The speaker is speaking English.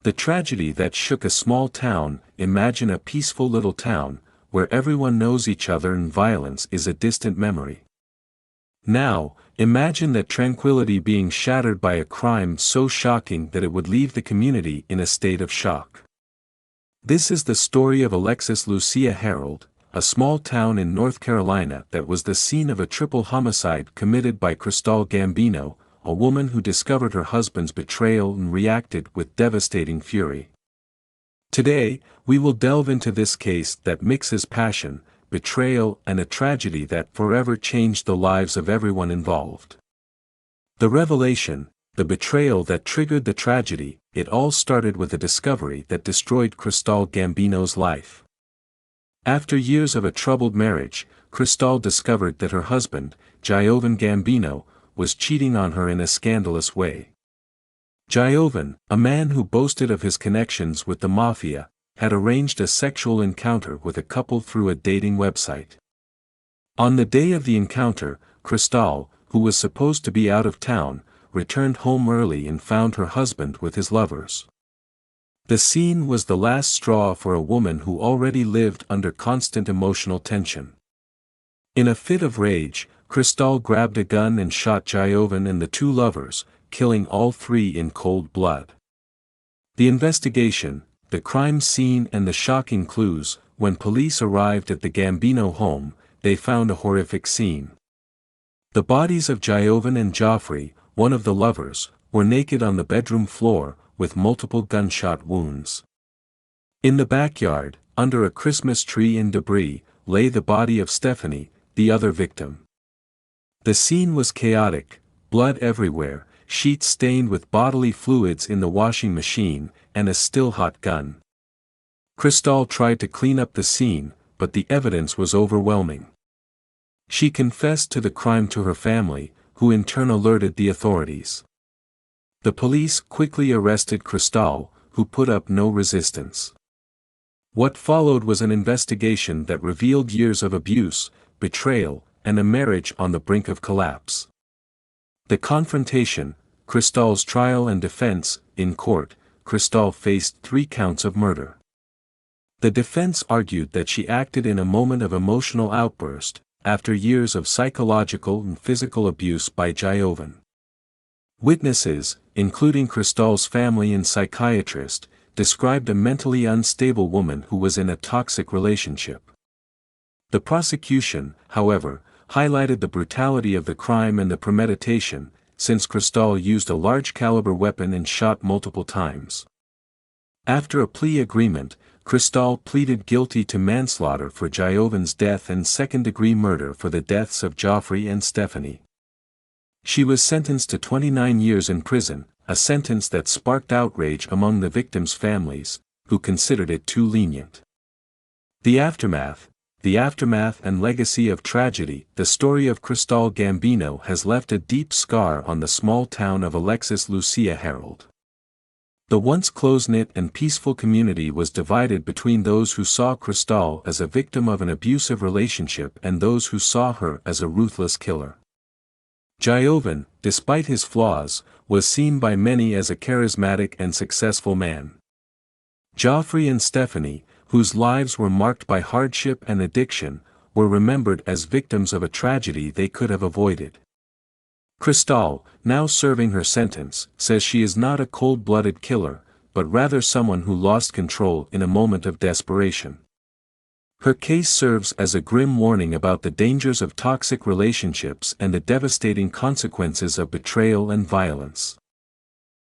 The tragedy that shook a small town. Imagine a peaceful little town, where everyone knows each other and violence is a distant memory. Now, imagine that tranquility being shattered by a crime so shocking that it would leave the community in a state of shock. This is the story of Alexis Lucia Herald, a small town in North Carolina that was the scene of a triple homicide committed by Cristal Gambino, a woman who discovered her husband's betrayal and reacted with devastating fury. Today, we will delve into this case that mixes passion, betrayal, and a tragedy that forever changed the lives of everyone involved. The revelation, the betrayal that triggered the tragedy, it all started with a discovery that destroyed Cristal Gambino's life. After years of a troubled marriage, Cristal discovered that her husband, Giovanni Gambino, was cheating on her in a scandalous way. Giovanni, a man who boasted of his connections with the mafia, had arranged a sexual encounter with a couple through a dating website. On the day of the encounter, Cristal, who was supposed to be out of town, returned home early and found her husband with his lovers. The scene was the last straw for a woman who already lived under constant emotional tension. In a fit of rage, Cristal grabbed a gun and shot Giovanni and the two lovers, killing all three in cold blood. The investigation, the crime scene and the shocking clues. When police arrived at the Gambino home, they found a horrific scene. The bodies of Giovanni and Joffrey, one of the lovers, were naked on the bedroom floor, with multiple gunshot wounds. In the backyard, under a Christmas tree and debris, lay the body of Stephanie, the other victim. The scene was chaotic, blood everywhere, sheets stained with bodily fluids in the washing machine, and a still-hot gun. Cristal tried to clean up the scene, but the evidence was overwhelming. She confessed to the crime to her family, who in turn alerted the authorities. The police quickly arrested Cristal, who put up no resistance. What followed was an investigation that revealed years of abuse, betrayal, and a marriage on the brink of collapse. The confrontation, Cristal's trial and defense. In court, Cristal faced 3 counts of murder. The defense argued that she acted in a moment of emotional outburst, after years of psychological and physical abuse by Giovanni. Witnesses, including Cristal's family and psychiatrist, described a mentally unstable woman who was in a toxic relationship. The prosecution, however, highlighted the brutality of the crime and the premeditation, since Cristal used a large-caliber weapon and shot multiple times. After a plea agreement, Cristal pleaded guilty to manslaughter for Giovanni's death and second-degree murder for the deaths of Joffrey and Stephanie. She was sentenced to 29 years in prison, a sentence that sparked outrage among the victims' families, who considered it too lenient. The aftermath and legacy of tragedy. The story of Cristal Gambino has left a deep scar on the small town of Alexis Lucia Herald. The once close-knit and peaceful community was divided between those who saw Cristal as a victim of an abusive relationship and those who saw her as a ruthless killer. Giovanni, despite his flaws, was seen by many as a charismatic and successful man. Joffrey and Stephanie, whose lives were marked by hardship and addiction, were remembered as victims of a tragedy they could have avoided. Cristal, now serving her sentence, says she is not a cold-blooded killer, but rather someone who lost control in a moment of desperation. Her case serves as a grim warning about the dangers of toxic relationships and the devastating consequences of betrayal and violence.